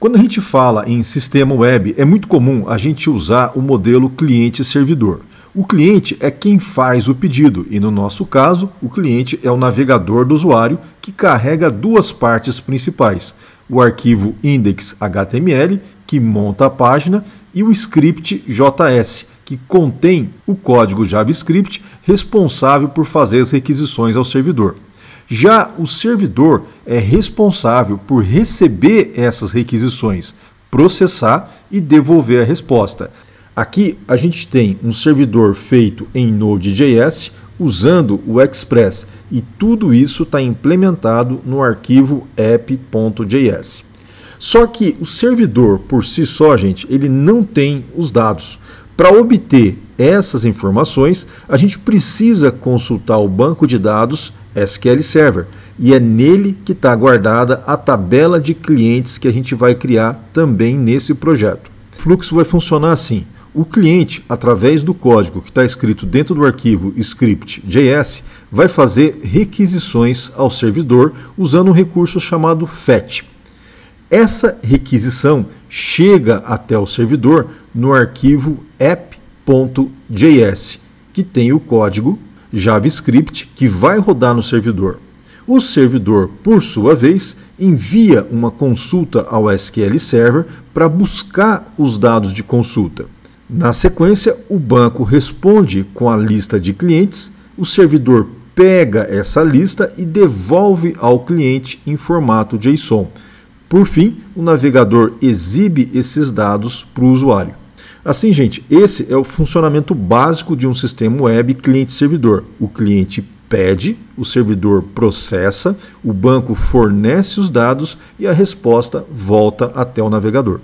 Quando a gente fala em sistema web, é muito comum a gente usar o modelo cliente-servidor. O cliente é quem faz o pedido e, no nosso caso, o cliente é o navegador do usuário que carrega duas partes principais: o arquivo index.html, que monta a página, e o script JS, que contém o código JavaScript responsável por fazer as requisições ao servidor. Já o servidor é responsável por receber essas requisições, processar e devolver a resposta. Aqui a gente tem um servidor feito em Node.js usando o Express e tudo isso está implementado no arquivo app.js. Só que o servidor por si só, gente, ele não tem os dados. Para obter essas informações, a gente precisa consultar o banco de dados SQL Server e é nele que está guardada a tabela de clientes que a gente vai criar também nesse projeto. O fluxo vai funcionar assim. O cliente, através do código que está escrito dentro do arquivo script.js, vai fazer requisições ao servidor usando um recurso chamado fetch. Essa requisição chega até o servidor no arquivo app.js, que tem o código JavaScript que vai rodar no servidor. O servidor, por sua vez, envia uma consulta ao SQL Server para buscar os dados de consulta. Na sequência, o banco responde com a lista de clientes, o servidor pega essa lista e devolve ao cliente em formato JSON. Por fim, o navegador exibe esses dados para o usuário. Assim, gente, esse é o funcionamento básico de um sistema web cliente-servidor. O cliente pede, o servidor processa, o banco fornece os dados e a resposta volta até o navegador.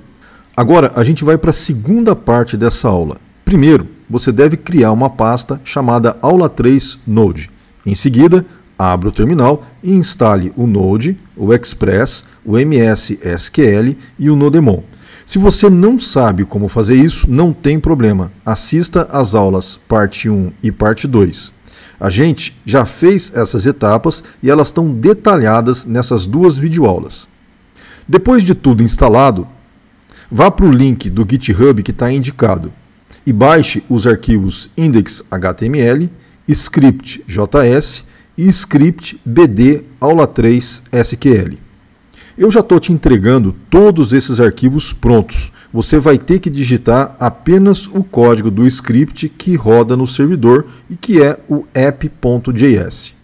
Agora, a gente vai para a segunda parte dessa aula. Primeiro, você deve criar uma pasta chamada Aula 3 Node. Em seguida, abra o terminal e instale o Node, o Express, o MS SQL e o Nodemon. Se você não sabe como fazer isso, não tem problema. Assista às aulas parte 1 e parte 2. A gente já fez essas etapas e elas estão detalhadas nessas duas videoaulas. Depois de tudo instalado, vá para o link do GitHub que está indicado e baixe os arquivos index.html, script.js e script.bd aula 3 SQL. Eu já estou te entregando todos esses arquivos prontos. Você vai ter que digitar apenas o código do script que roda no servidor e que é o app.js.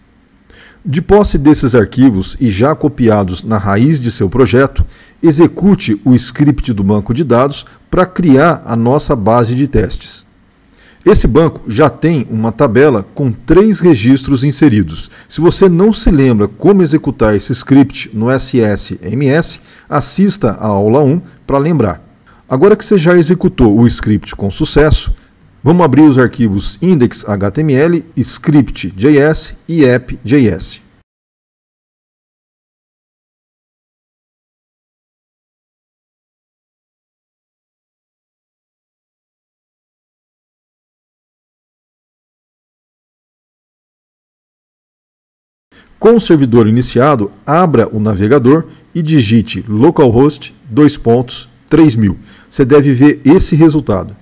De posse desses arquivos e já copiados na raiz de seu projeto, execute o script do banco de dados para criar a nossa base de testes. Esse banco já tem uma tabela com 3 registros inseridos. Se você não se lembra como executar esse script no SSMS, assista a aula 1 para lembrar. Agora que você já executou o script com sucesso, vamos abrir os arquivos index.html, script.js e app.js. Com o servidor iniciado, abra o navegador e digite localhost 3000. Você deve ver esse resultado.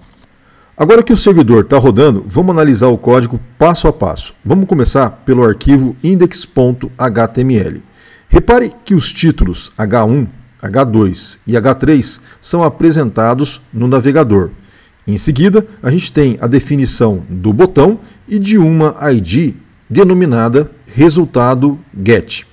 Agora que o servidor está rodando, vamos analisar o código passo a passo. Vamos começar pelo arquivo index.html. Repare que os títulos H1, H2 e H3 são apresentados no navegador. Em seguida, a gente tem a definição do botão e de uma ID denominada resultado GET.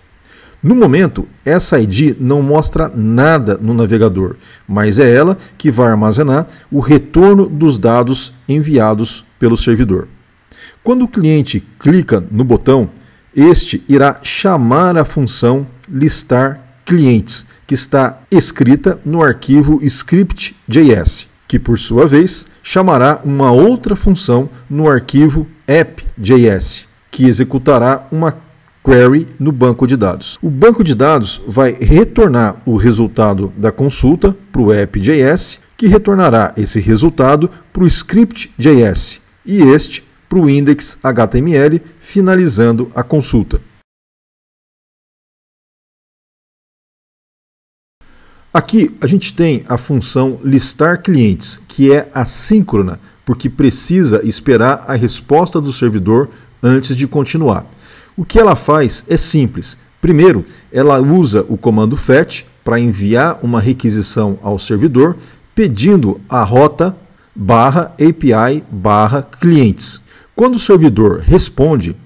No momento, essa ID não mostra nada no navegador, mas é ela que vai armazenar o retorno dos dados enviados pelo servidor. Quando o cliente clica no botão, este irá chamar a função listar clientes, que está escrita no arquivo script.js, que por sua vez chamará uma outra função no arquivo app.js, que executará uma query no banco de dados. O banco de dados vai retornar o resultado da consulta para o app.js, que retornará esse resultado para o script.js e este para o index.html, finalizando a consulta. Aqui a gente tem a função listar clientes, que é assíncrona, porque precisa esperar a resposta do servidor antes de continuar. O que ela faz é simples. Primeiro, ela usa o comando fetch para enviar uma requisição ao servidor pedindo a rota /API/clientes. Quando o servidor responde,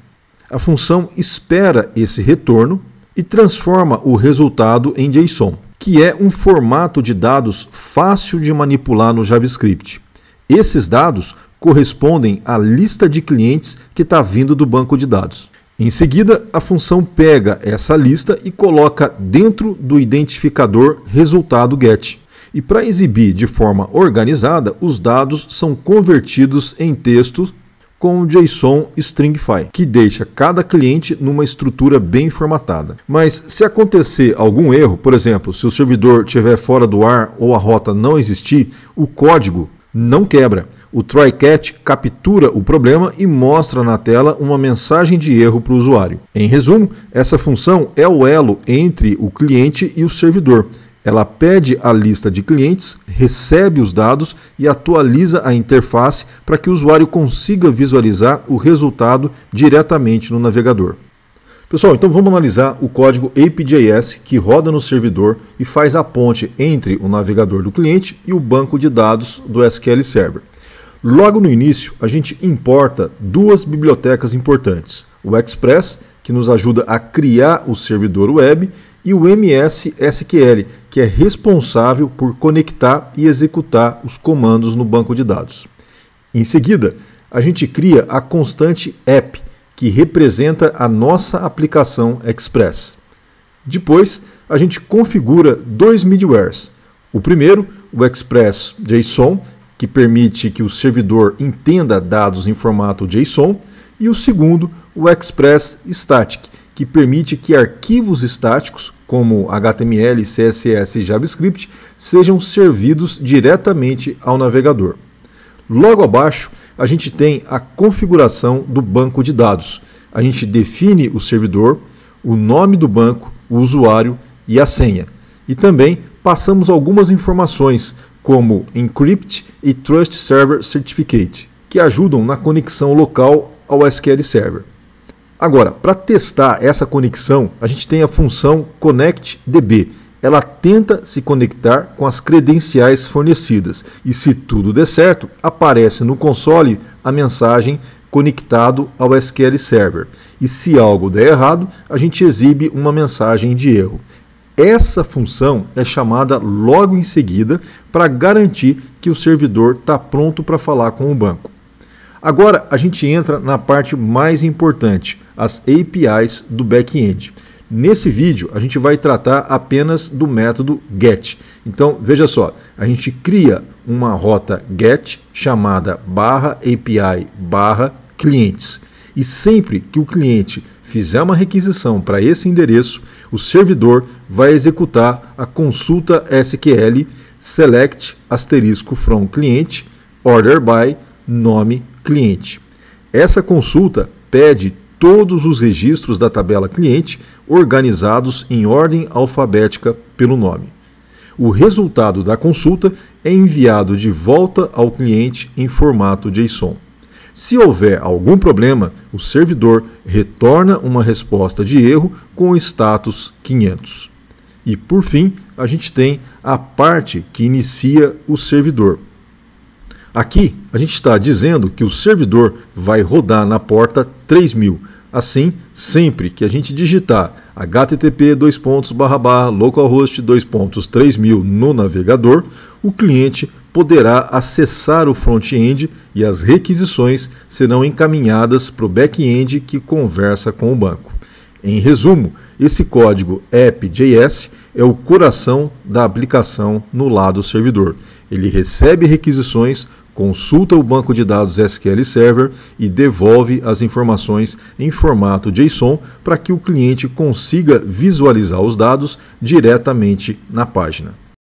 a função espera esse retorno e transforma o resultado em JSON, que é um formato de dados fácil de manipular no JavaScript. Esses dados correspondem à lista de clientes que está vindo do banco de dados. Em seguida, a função pega essa lista e coloca dentro do identificador resultado get. E para exibir de forma organizada, os dados são convertidos em texto com o JSON Stringify, que deixa cada cliente numa estrutura bem formatada. Mas se acontecer algum erro, por exemplo, se o servidor estiver fora do ar ou a rota não existir, o código não quebra. O try-catch captura o problema e mostra na tela uma mensagem de erro para o usuário. Em resumo, essa função é o elo entre o cliente e o servidor. Ela pede a lista de clientes, recebe os dados e atualiza a interface para que o usuário consiga visualizar o resultado diretamente no navegador. Pessoal, então vamos analisar o código API.js que roda no servidor e faz a ponte entre o navegador do cliente e o banco de dados do SQL Server. Logo no início, a gente importa duas bibliotecas importantes, o Express, que nos ajuda a criar o servidor web, e o MS-SQL, que é responsável por conectar e executar os comandos no banco de dados. Em seguida, a gente cria a constante app, que representa a nossa aplicação Express. Depois, a gente configura dois middlewares. O primeiro, o Express JSON, que permite que o servidor entenda dados em formato JSON, e o segundo, o Express Static, que permite que arquivos estáticos, como HTML, CSS e JavaScript, sejam servidos diretamente ao navegador. Logo abaixo, a gente tem a configuração do banco de dados. A gente define o servidor, o nome do banco, o usuário e a senha. E também passamos algumas informações, como Encrypt e Trust Server Certificate, que ajudam na conexão local ao SQL Server. Agora, para testar essa conexão, a gente tem a função ConnectDB. Ela tenta se conectar com as credenciais fornecidas e, se tudo der certo, aparece no console a mensagem conectado ao SQL Server. E se algo der errado, a gente exibe uma mensagem de erro. Essa função é chamada logo em seguida para garantir que o servidor está pronto para falar com o banco. Agora a gente entra na parte mais importante, as APIs do back-end. Nesse vídeo a gente vai tratar apenas do método GET. Então veja só, a gente cria uma rota GET chamada /API/clientes. E sempre que o cliente fizer uma requisição para esse endereço, o servidor vai executar a consulta SQL select *from cliente order by nome cliente. Essa consulta pede todos os registros da tabela cliente organizados em ordem alfabética pelo nome. O resultado da consulta é enviado de volta ao cliente em formato JSON. Se houver algum problema, o servidor retorna uma resposta de erro com o status 500. E por fim, a gente tem a parte que inicia o servidor. Aqui a gente está dizendo que o servidor vai rodar na porta 3000. Assim, sempre que a gente digitar http://localhost:3000 no navegador, o cliente poderá acessar o front-end e as requisições serão encaminhadas para o back-end que conversa com o banco. Em resumo, esse código app.js é o coração da aplicação no lado servidor. Ele recebe requisições, consulta o banco de dados SQL Server e devolve as informações em formato JSON para que o cliente consiga visualizar os dados diretamente na página.